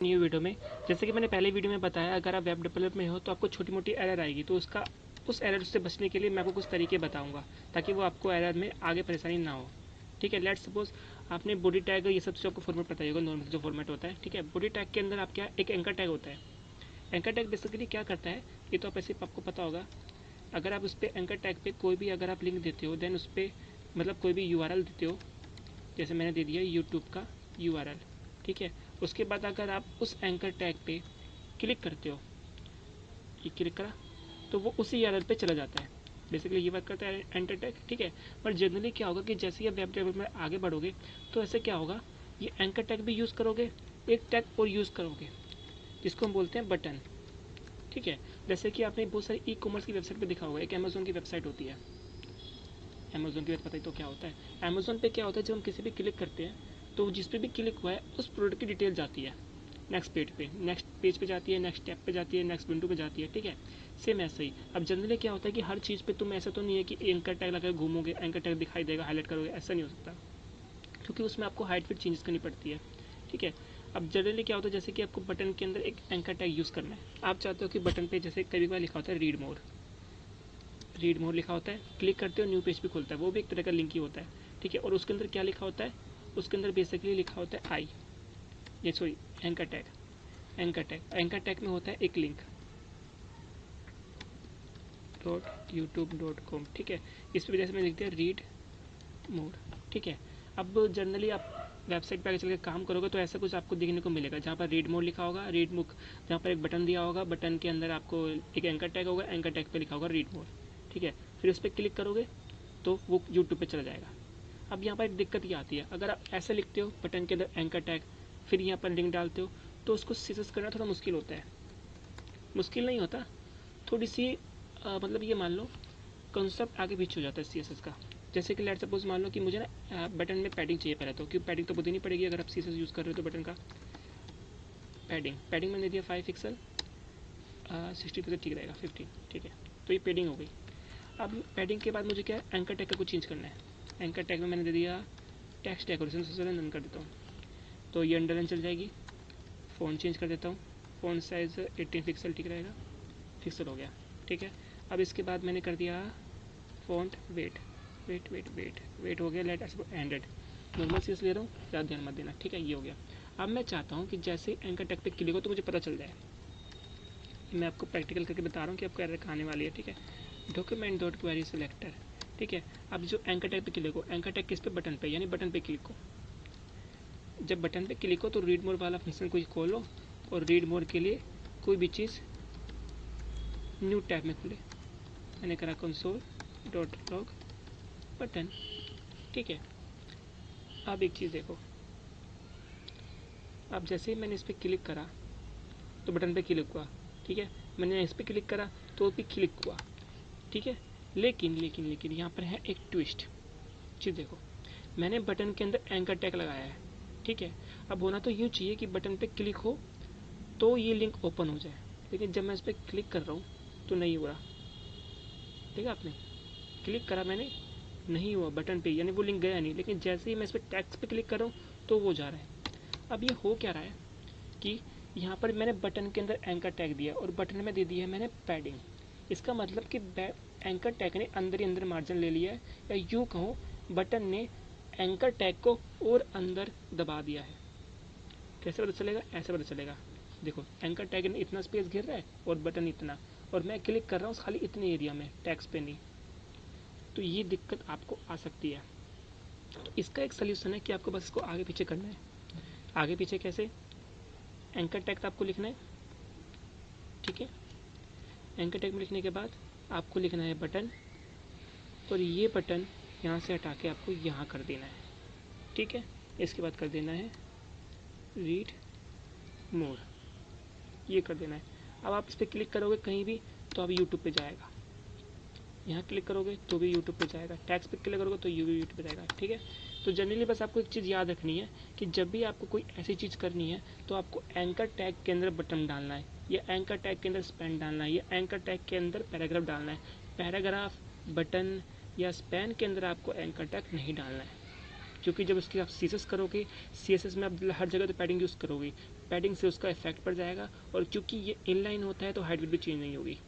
New video में। जैसे कि मैंने पहले वीडियो में बताया, अगर आप वेब डेवलपर में हो तो आपको छोटी मोटी एरर आएगी, तो उस एरर से बचने के लिए मैं आपको कुछ तरीके बताऊंगा ताकि वो आपको एरर में आगे परेशानी ना हो। ठीक है, लेट्स सपोज आपने बॉडी टैग, ये सब आपको फॉर्मेट पता होगा, नॉर्मल जो फॉर्मेट होता है। ठीक है, बॉडी टैग के अंदर आप क्या, एक एंकर टैग होता है। एंकर टैग बेसिकली क्या करता है, ये तो आपको पता होगा। अगर आप उस पर एंकर टैग पे कोई भी अगर आप लिंक देते हो, देन उस पर मतलब कोई भी यूआरएल देते हो, जैसे मैंने दे दिया यूट्यूब का यूआरएल। ठीक है, उसके बाद अगर आप उस एंकर टैग पे क्लिक करते हो, ये क्लिक करा तो वो उसी यूआरएल पे चला जाता है। बेसिकली ये बात करता है एंकर टैग। ठीक है, पर जनरली क्या होगा कि जैसे ही आप वेब डेवलपमेंट में आगे बढ़ोगे तो ऐसे क्या होगा, ये एंकर टैग भी यूज़ करोगे, एक टैग और यूज़ करोगे जिसको हम बोलते हैं बटन। ठीक है, जैसे कि आपने बहुत सारी ई कॉमर्स की वेबसाइट पे देखा होगा, एक अमेजोन की वेबसाइट होती है। अमेजोन की पता ही तो क्या होता है। अमेजोन पे क्या होता है, जब हम किसी पे क्लिक करते हैं तो जिस पे भी क्लिक हुआ है उस प्रोडक्ट की डिटेल जाती है नेक्स्ट पेज पे जाती है, नेक्स्ट टैब पे जाती है, नेक्स्ट विंडो पे जाती है। ठीक है, सेम ऐसे ही। अब जनरली क्या होता है कि हर चीज़ पे तुम, ऐसा तो नहीं है कि एंकर टैग लगा घूमोगे, एंकर टैग दिखाई देगा, हाईलाइट करोगे, ऐसा नहीं हो सकता, क्योंकि उसमें आपको हाइट फिट चेंजेस करनी पड़ती है। ठीक है, अब जनरली क्या होता है, जैसे कि आपको बटन के अंदर एक एंकर टैग यूज़ करना है। आप चाहते हो कि बटन पे जैसे कभी बार लिखा होता है रीड मोर लिखा होता है, क्लिक करते हो न्यू पेज भी खुलता है, वो भी एक तरह का लिंक ही होता है। ठीक है, और उसके अंदर क्या लिखा होता है, उसके अंदर बेसिकली लिखा होता है एंकर टैग। एंकर टैग में होता है एक लिंक .youtube.com। ठीक है, इस पर जैसे मैं लिख दिया रीड मोर। ठीक है, अब जनरली आप वेबसाइट पर आगे चल के काम करोगे तो ऐसा कुछ आपको देखने को मिलेगा, जहाँ पर रीड मोर लिखा होगा, रीड बुक, जहाँ पर एक बटन दिया होगा, बटन के अंदर आपको एक एंकर टैग होगा, एंकर टैग पे लिखा होगा रीड मोर। ठीक है, फिर उस पर क्लिक करोगे तो वो यूट्यूब पे चला जाएगा। अब यहाँ पर एक दिक्कत ये आती है, अगर आप ऐसे लिखते हो बटन के अंदर एंकर टैग, फिर यहाँ पर लिंक डालते हो, तो उसको सीसेस करना थोड़ा मुश्किल होता है। मुश्किल नहीं होता, थोड़ी सी मतलब ये मान लो कॉन्सेप्ट आगे पीछे हो जाता है सीएसएस का। जैसे कि लेट सपोज मान लो कि मुझे ना बटन में पैडिंग चाहिए पहले, तो क्योंकि पैडिंग तो बहुत देनी पड़ेगी अगर आप सीएसएस यूज़ कर रहे हो तो बटन का पैडिंग मैंने दिया 5 पिक्सल, 60% ठीक रहेगा, 15। ठीक है, तो ये पैडिंग हो गई। अब पैडिंग के बाद मुझे क्या है, एंकर टैग को चेंज करना है। एंकर टैग में मैंने दे दिया टेक्स्ट डेकोरेशन, सबसे पहले रन कर देता हूँ तो ये अंडरलाइन चल जाएगी। फ़ॉन्ट चेंज कर देता हूँ, फ़ॉन्ट साइज़ 18 पिक्सल ठीक रहेगा, पिक्सल हो गया। ठीक है, अब इसके बाद मैंने कर दिया फ़ॉन्ट वेट हो गया, लेट एंडेड। नॉर्मल सीएस ले रहा हूँ, ज़्यादा ध्यान मत देना। ठीक है, ये हो गया। अब मैं चाहता हूँ कि जैसे एंकर टैग पे क्लिक हो तो मुझे पता चल जाए। मैं आपको प्रैक्टिकल करके बता रहा हूँ कि आपको एरर आने वाली है। ठीक है, डॉक्यूमेंट डॉट क्वेरी सिलेक्टर। ठीक है, अब जो एंकर टैग पे क्लिक हो, एंकर टैग किस पे, बटन पे, यानी बटन पे क्लिक हो। जब बटन पे क्लिक हो तो रीड मोर वाला फंक्शन को खोलो और रीड मोर के लिए कोई भी चीज़ न्यू टैब में खुले। मैंने करा कंसोल डॉट लॉग बटन। ठीक है, अब एक चीज़ देखो, अब जैसे ही मैंने इस पर क्लिक करा तो बटन पे क्लिक हुआ। ठीक है, मैंने इस पर क्लिक करा तो भी क्लिक हुआ। ठीक है, लेकिन यहाँ पर है एक ट्विस्ट। चीज़ देखो, मैंने बटन के अंदर एंकर टैग लगाया है। ठीक है, अब होना तो यूँ चाहिए कि बटन पे क्लिक हो तो ये लिंक ओपन हो जाए, लेकिन जब मैं इस पर क्लिक कर रहा हूँ तो नहीं हो रहा। देखा आपने, क्लिक करा मैंने, नहीं हुआ बटन पे, यानी वो लिंक गया नहीं, लेकिन जैसे ही मैं इस पर टैक्स पे क्लिक कर रहा हूँ तो वो जा रहा है। अब ये हो क्या रहा है कि यहाँ पर मैंने बटन के अंदर एंकर टैग दिया और बटन में दे दिया है मैंने पैडिंग। इसका मतलब कि एंकर टैग ने अंदर ही अंदर मार्जिन ले लिया है, या यूँ कहूँ बटन ने एंकर टैग को और अंदर दबा दिया है। कैसे पता चलेगा, ऐसे पता चलेगा। देखो, एंकर टैग ने इतना स्पेस घेर रहा है और बटन इतना, और मैं क्लिक कर रहा हूँ खाली इतने एरिया में, टैक्स पे नहीं। तो ये दिक्कत आपको आ सकती है। तो इसका एक सल्यूशन है कि आपको बस इसको आगे पीछे करना है। आगे पीछे कैसे, एंकर टैग आपको लिखना है। ठीक है, एंकर टैग में लिखने के बाद आपको लिखना है बटन, और ये बटन यहाँ से हटा के आपको यहाँ कर देना है। ठीक है, इसके बाद कर देना है रीड मोर, ये कर देना है। अब आप इस पर क्लिक करोगे कहीं भी तो अब यूट्यूब पे जाएगा, यहाँ क्लिक करोगे तो भी यूट्यूब पे जाएगा, टैग्स पे क्लिक करोगे तो ये भी यूट्यूब पे जाएगा। ठीक है, तो जनरली बस आपको एक चीज़ याद रखनी है कि जब भी आपको कोई ऐसी चीज़ करनी है तो आपको एंकर टैग के अंदर बटन डालना है, या एंकर टैग के अंदर स्पैन डालना है, या एंकर टैग के अंदर पैराग्राफ डालना है। पैराग्राफ, बटन या स्पैन के अंदर आपको एंकर टैग नहीं डालना है। क्योंकि जब उसकी आप CSS करोगे, CSS में आप हर जगह तो पैडिंग यूज़ करोगे, पैडिंग से उसका इफेक्ट पड़ जाएगा, और क्योंकि ये इनलाइन होता है तो हाइट भी चेंज नहीं होगी।